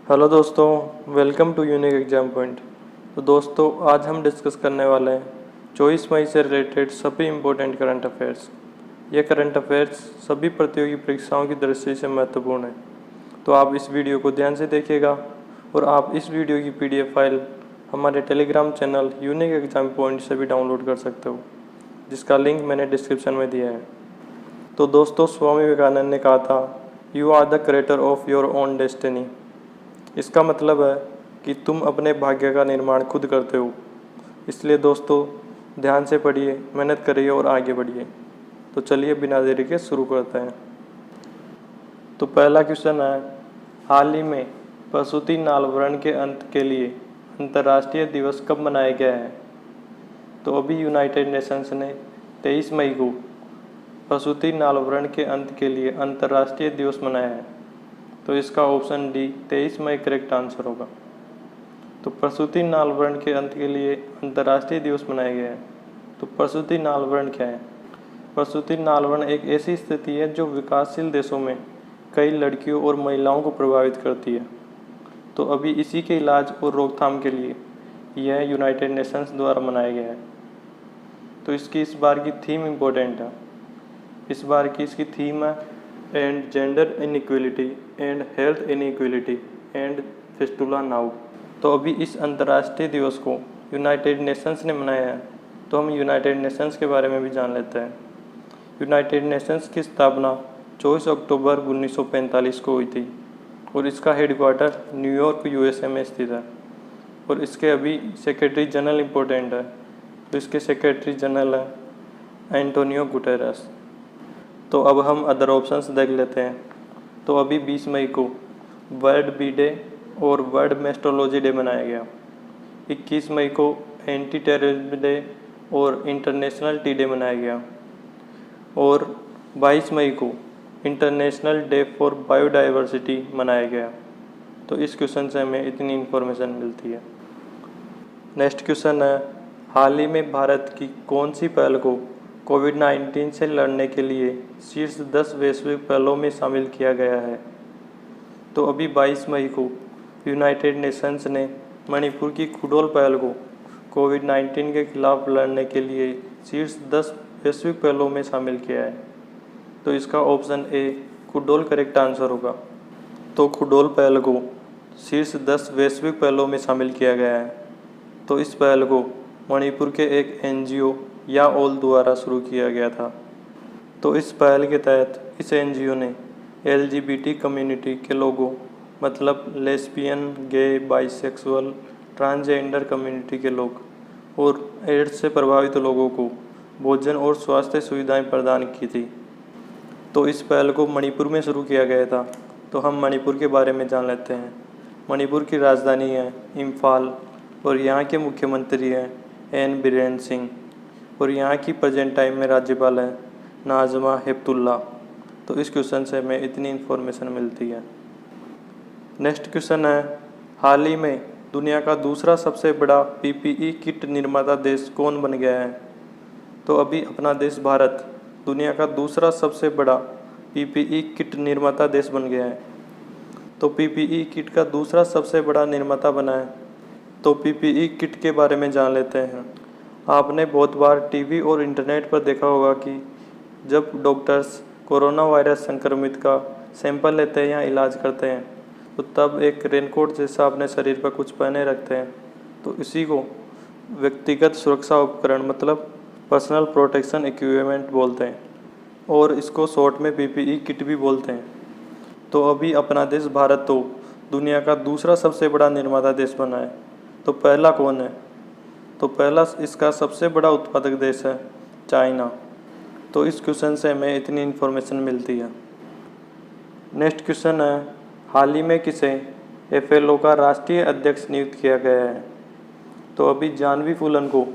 Hello दोस्तों, welcome to unique exam point. तो दोस्तों, आज हम डिस्कस करने वाले हैं 24 मई से रिलेटेड सभी इम्पोर्टेंट करंट अफेयर्स। ये करंट अफेयर्स सभी प्रतियोगी परीक्षाओं की दृष्टि से महत्वपूर्ण है, तो आप इस वीडियो को ध्यान से देखिएगा और आप इस वीडियो की PDF फाइल हमारे Telegram channel unique exam point से भी डाउनलोड कर सकते हो, जिसका लिंक मैंने डिस्क्रिप्शन में दिया है। तो दोस्तों, स्वामी विवेकानंद ने कहा था, you are the creator of your own destiny. इसका मतलब है कि तुम अपने भाग्य का निर्माण खुद करते हो। इसलिए दोस्तों, ध्यान से पढ़िए, मेहनत करिए और आगे बढ़िए। तो चलिए बिना देरी के शुरू करते हैं। तो पहला क्वेश्चन है, हाल ही में प्रसूति नालवरण के अंत के लिए अंतर्राष्ट्रीय दिवस कब मनाया गया है? तो अभी यूनाइटेड नेशंस ने 23 मई को प्रसूति नालवरण के अंत के लिए अंतर्राष्ट्रीय दिवस मनाया है। तो इसका ऑप्शन डी 23 मई करेक्ट आंसर होगा। तो प्रसूति नालवरण के अंत के लिए अंतर्राष्ट्रीय दिवस मनाया गया है। तो प्रसूति नालवरण क्या है? प्रसूति नालवरण एक ऐसी स्थिति है जो विकासशील देशों में कई लड़कियों और महिलाओं को प्रभावित करती है। तो अभी इसी के इलाज और रोकथाम के लिए यह यूनाइटेड नेशंस द्वारा मनाया गया है। तो इसकी इस बार की थीम इम्पोर्टेंट है। इस बार की इसकी थीम है and gender inequality and health inequality and fistula now. तो अभी इस अंतर्राष्ट्रीय दिवस को यूनाइटेड नेशंस ने मनाया है। तो हम यूनाइटेड नेशंस के बारे में भी जान लेते हैं। यूनाइटेड नेशंस की स्थापना 24 अक्टूबर 1945 को हुई थी और इसका हेडक्वार्टर न्यूयॉर्क USA में स्थित है। और इसके अभी सेक्रेटरी जनरल इम्पोर्टेंट है। तो इसके सेक्रेटरी जनरल है एंटोनियो गुटेरेस। तो अब हम अदर ऑप्शंस देख लेते हैं। तो अभी 20 मई को वर्ल्ड बी डे और वर्ल्ड मेस्ट्रोलॉजी डे मनाया गया। 21 मई को एंटी टेररिज्म डे और इंटरनेशनल टी डे मनाया गया। और 22 मई को इंटरनेशनल डे फॉर बायोडाइवर्सिटी मनाया गया। तो इस क्वेश्चन से हमें इतनी इन्फॉर्मेशन मिलती है। नेक्स्ट क्वेश्चन है, हाल ही में भारत की कौन सी पहल को कोविड-19 से लड़ने के लिए शीर्ष 10 वैश्विक पहलों में शामिल किया गया है? तो अभी 22 मई को यूनाइटेड नेशंस ने मणिपुर की खुडोल पहल को कोविड-19 के खिलाफ लड़ने के लिए शीर्ष 10 वैश्विक पहलों में शामिल किया है। तो इसका ऑप्शन ए खुडोल करेक्ट आंसर होगा। तो खुडोल पहल को शीर्ष 10 वैश्विक पहलों में शामिल किया गया है। तो इस पहल को मणिपुर के एक NGO या ऑल द्वारा शुरू किया गया था। तो इस पहल के तहत इस NGO ने LGBT कम्युनिटी के लोगों मतलब लेस्बियन, गे, बाइसेक्सुअल, ट्रांसजेंडर कम्युनिटी के लोग और एड्स से प्रभावित लोगों को भोजन और स्वास्थ्य सुविधाएं प्रदान की थी। तो इस पहल को मणिपुर में शुरू किया गया था। तो हम मणिपुर के बारे में जान लेते हैं। मणिपुर की राजधानी है इम्फाल और यहाँ के मुख्यमंत्री हैं N बीरेन सिंह और यहाँ की प्रेजेंट टाइम में राज्यपाल है नाज़मा हेपतुल्ला। तो इस क्वेश्चन से हमें इतनी इन्फॉर्मेशन मिलती है। नेक्स्ट क्वेश्चन है, हाल ही में दुनिया का दूसरा सबसे बड़ा PPE किट निर्माता देश कौन बन गया है? तो अभी अपना देश भारत दुनिया का दूसरा सबसे बड़ा PPE किट निर्माता देश बन गया है। तो PPE किट का दूसरा सबसे बड़ा निर्माता बना है। तो PPE किट के बारे में जान लेते हैं। आपने बहुत बार टीवी और इंटरनेट पर देखा होगा कि जब डॉक्टर्स कोरोना वायरस संक्रमित का सैंपल लेते हैं या इलाज करते हैं तो तब एक रेनकोट जैसा अपने शरीर पर कुछ पहने रखते हैं। तो इसी को व्यक्तिगत सुरक्षा उपकरण मतलब पर्सनल प्रोटेक्शन इक्विपमेंट बोलते हैं और इसको शॉर्ट में PPE किट भी बोलते हैं। तो अभी अपना देश भारत तो दुनिया का दूसरा सबसे बड़ा निर्माता देश बना है। तो पहला कौन है? तो पहला इसका सबसे बड़ा उत्पादक देश है चाइना। तो इस क्वेश्चन से हमें इतनी इन्फॉर्मेशन मिलती है। नेक्स्ट क्वेश्चन है, हाल ही में किसे FLO का राष्ट्रीय अध्यक्ष नियुक्त किया गया है? तो अभी जानवी फूलन को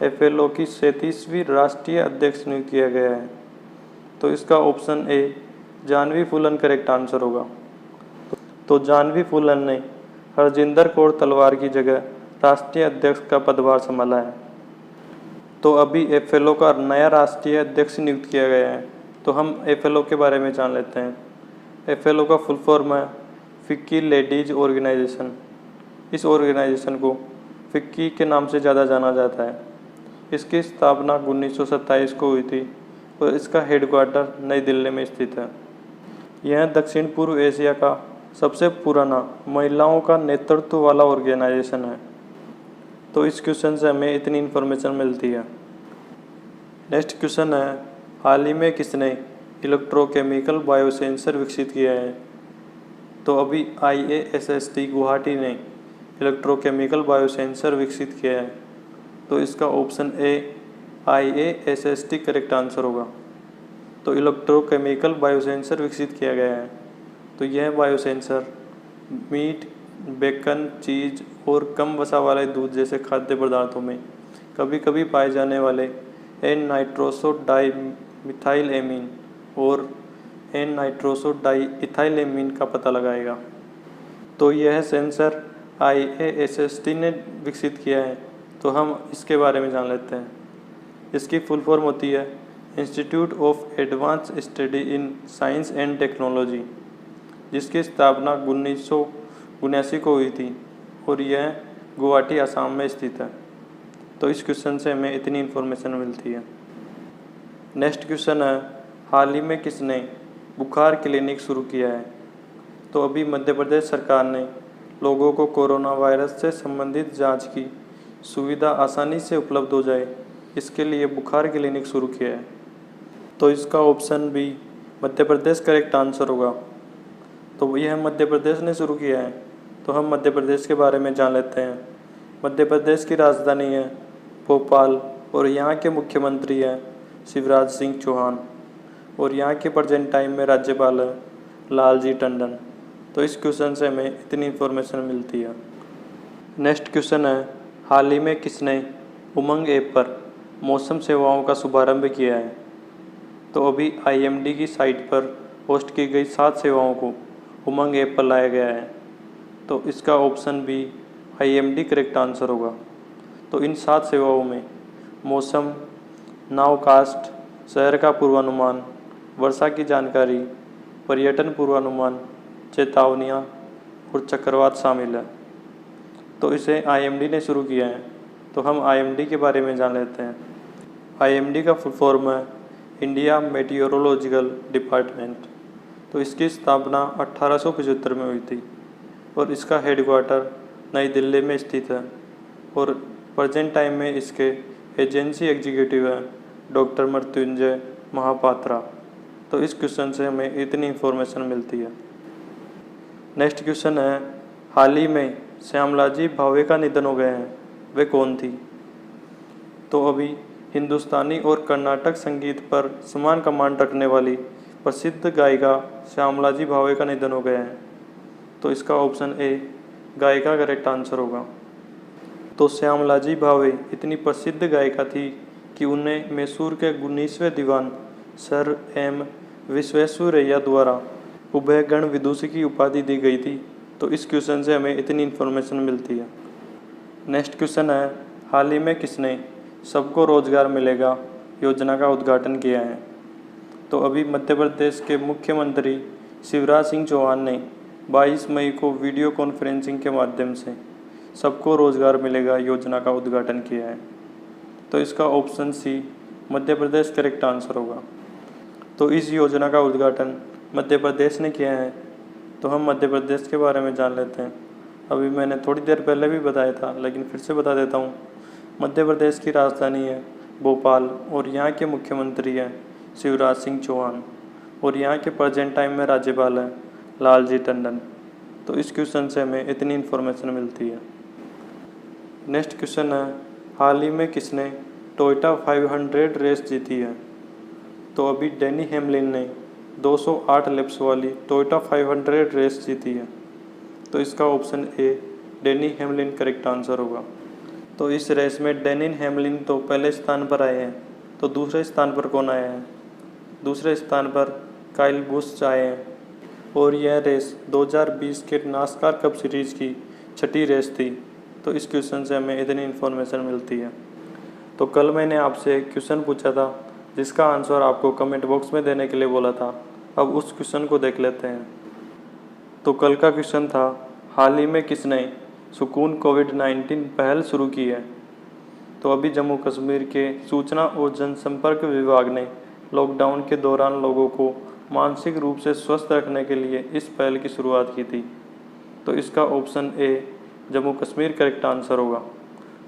FLO की 37वीं राष्ट्रीय अध्यक्ष नियुक्त किया गया है। तो इसका option A Janvi Phoolan correct answer होगा। तो जानवी फूलन ने हरजिंदर कौर तलवार की जगह राष्ट्रीय अध्यक्ष का पदभार संभाला है। तो अभी FLO का नया राष्ट्रीय अध्यक्ष नियुक्त किया गया है। तो हम FLO के बारे में जान लेते हैं। FLO का फुल फॉर्म है फिक्की लेडीज ऑर्गेनाइजेशन। इस ऑर्गेनाइजेशन को फिक्की के नाम से ज़्यादा जाना जाता है। इसकी स्थापना 1927 को हुई थी और इसका हेडक्वार्टर नई दिल्ली में स्थित है। यह दक्षिण पूर्व एशिया का सबसे पुराना महिलाओं का नेतृत्व वाला ऑर्गेनाइजेशन है। तो इस क्वेश्चन से हमें इतनी इन्फॉर्मेशन मिलती है। नेक्स्ट क्वेश्चन है, हाल ही में किसने इलेक्ट्रोकेमिकल बायोसेंसर विकसित किया है? तो अभी IASST गुवाहाटी ने इलेक्ट्रोकेमिकल बायोसेंसर विकसित किया है। तो इसका ऑप्शन ए IASST करेक्ट आंसर होगा। तो इलेक्ट्रोकेमिकल बायोसेंसर विकसित किया गया है। तो यह बायोसेंसर मीट, बेकन, चीज़ और कम वसा वाले दूध जैसे खाद्य पदार्थों में कभी कभी पाए जाने वाले एन नाइट्रोसो डाई मिथाइलेमीन और एन नाइट्रोसो डाई इथाइलेमीन का पता लगाएगा। तो यह सेंसर IASST ने विकसित किया है। तो हम इसके बारे में जान लेते हैं। इसकी फुल फॉर्म होती है institute of advance study in science and technology, जिसकी स्थापना 1979 को हुई थी और यह गुवाहाटी असम में स्थित है। तो इस क्वेश्चन से हमें इतनी इन्फॉर्मेशन मिलती है। नेक्स्ट क्वेश्चन है, हाल ही में किसने बुखार क्लिनिक शुरू किया है? तो अभी मध्य प्रदेश सरकार ने लोगों को कोरोना वायरस से संबंधित जांच की सुविधा आसानी से उपलब्ध हो जाए, इसके लिए बुखार क्लिनिक शुरू किया है। तो इसका option B Madhya Pradesh correct answer होगा। तो यह मध्य प्रदेश ने शुरू किया है। तो हम मध्य प्रदेश के बारे में जान लेते हैं। मध्य प्रदेश की राजधानी है भोपाल और यहाँ के मुख्यमंत्री हैं शिवराज सिंह चौहान और यहाँ के प्रेजेंट टाइम में राज्यपाल है लालजी टंडन। तो इस क्वेश्चन से हमें इतनी इन्फॉर्मेशन मिलती है। नेक्स्ट क्वेश्चन है, हाल ही में किसने उमंग ऐप पर मौसम सेवाओं का शुभारंभ किया है? तो अभी IMD की साइट पर पोस्ट की गई 7 सेवाओं को उमंग ऐप पर लाया गया है। तो इसका option B IMD correct answer होगा। तो इन 7 सेवाओं में मौसम, नावकास्ट, शहर का पूर्वानुमान, वर्षा की जानकारी, पर्यटन पूर्वानुमान, चेतावनियाँ और चक्रवात शामिल है। तो इसे IMD ने शुरू किया है। तो हम IMD के बारे में जान लेते हैं। IMD का फुल फॉर्म है इंडिया मेटियोरोलॉजिकल डिपार्टमेंट। तो इसकी स्थापना 1875 में हुई थी और इसका हेडक्वार्टर नई दिल्ली में स्थित है और प्रेजेंट टाइम में इसके एजेंसी एग्जीक्यूटिव है डॉक्टर मृत्युंजय महापात्रा। तो इस क्वेश्चन से हमें इतनी इन्फॉर्मेशन मिलती है। नेक्स्ट क्वेश्चन है, हाल ही में श्यामलाजी भावे का निधन हो गया है, वे कौन थी? तो अभी हिंदुस्तानी और कर्नाटक संगीत पर समान कमांड रखने वाली प्रसिद्ध गायिका श्यामलाजी भावे का निधन हो गया है। तो इसका ऑप्शन ए गायिका करेक्ट आंसर होगा। तो श्यामलाजी भावे इतनी प्रसिद्ध गायिका थी कि उन्हें मैसूर के 19वें दीवान सर एम विश्वेश्वरैया द्वारा उभयगण विदुषी की उपाधि दी गई थी। तो इस क्वेश्चन से हमें इतनी इन्फॉर्मेशन मिलती है। नेक्स्ट क्वेश्चन है, हाल ही में किसने सबको रोजगार मिलेगा योजना का उद्घाटन किया है? तो अभी मध्य प्रदेश के मुख्यमंत्री शिवराज सिंह चौहान ने 22 मई को वीडियो कॉन्फ्रेंसिंग के माध्यम से सबको रोजगार मिलेगा योजना का उद्घाटन किया है। तो इसका option C Madhya Pradesh correct answer होगा। तो इस योजना का उद्घाटन मध्य प्रदेश ने किया है। तो हम मध्य प्रदेश के बारे में जान लेते हैं। अभी मैंने थोड़ी देर पहले भी बताया था, लेकिन फिर से बता देता हूँ। मध्य प्रदेश की राजधानी है भोपाल और यहाँ के मुख्यमंत्री हैं शिवराज सिंह चौहान और यहाँ के प्रेजेंट टाइम में राज्यपाल हैं लालजी टंडन। तो इस क्वेश्चन से हमें इतनी इन्फॉर्मेशन मिलती है। नेक्स्ट क्वेश्चन है, हाल ही में किसने टोयोटा 500 रेस जीती है? तो अभी डैनी हैमलिन ने 208 लैप्स वाली टोयोटा 500 रेस जीती है। तो इसका ऑप्शन ए डैनी हैमलिन करेक्ट आंसर होगा। तो इस रेस में डैनी हैमलिन तो पहले स्थान पर आए हैं। तो दूसरे स्थान पर कौन आया है? दूसरे स्थान पर काइल बुश आए हैं और यह रेस 2020 के नास्कार कप सीरीज़ की 6ठी रेस थी। तो इस क्वेश्चन से हमें इतनी इन्फॉर्मेशन मिलती है। तो कल मैंने आपसे एक क्वेश्चन पूछा था जिसका आंसर आपको कमेंट बॉक्स में देने के लिए बोला था। अब उस क्वेश्चन को देख लेते हैं। तो कल का क्वेश्चन था, हाल ही में किसने सुकून कोविड-19 पहल शुरू की है। तो अभी जम्मू कश्मीर के सूचना और जनसंपर्क विभाग ने लॉकडाउन के दौरान लोगों को मानसिक रूप से स्वस्थ रखने के लिए इस पहल की शुरुआत की थी। तो इसका ऑप्शन ए जम्मू कश्मीर करेक्ट आंसर होगा।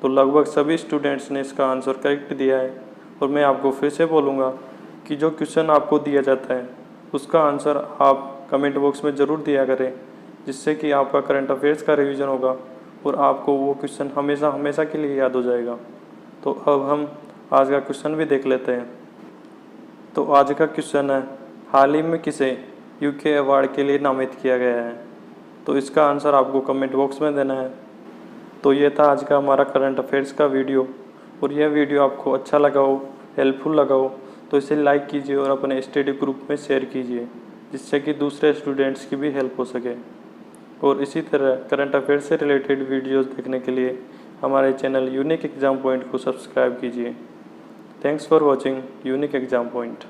तो लगभग सभी स्टूडेंट्स ने इसका आंसर करेक्ट दिया है। और मैं आपको फिर से बोलूँगा कि जो क्वेश्चन आपको दिया जाता है उसका आंसर आप कमेंट बॉक्स में ज़रूर दिया करें, जिससे कि आपका करंट अफेयर्स का रिवीजन होगा और आपको वो क्वेश्चन हमेशा हमेशा के लिए याद हो जाएगा। तो अब हम आज का क्वेश्चन भी देख लेते हैं। तो आज का क्वेश्चन है, हाल ही में किसे यूके अवार्ड के लिए नामित किया गया है। तो इसका आंसर आपको कमेंट बॉक्स में देना है। तो ये था आज का हमारा करंट अफेयर्स का वीडियो। और यह वीडियो आपको अच्छा लगा हो, हेल्पफुल लगा हो तो इसे लाइक कीजिए और अपने स्टडी ग्रुप में शेयर कीजिए, जिससे कि दूसरे स्टूडेंट्स की भी हेल्प हो सके। और इसी तरह करंट अफेयर्स से रिलेटेड वीडियोस देखने के लिए हमारे चैनल यूनिक एग्ज़ाम पॉइंट को सब्सक्राइब कीजिए। Thanks for watching unique exam point.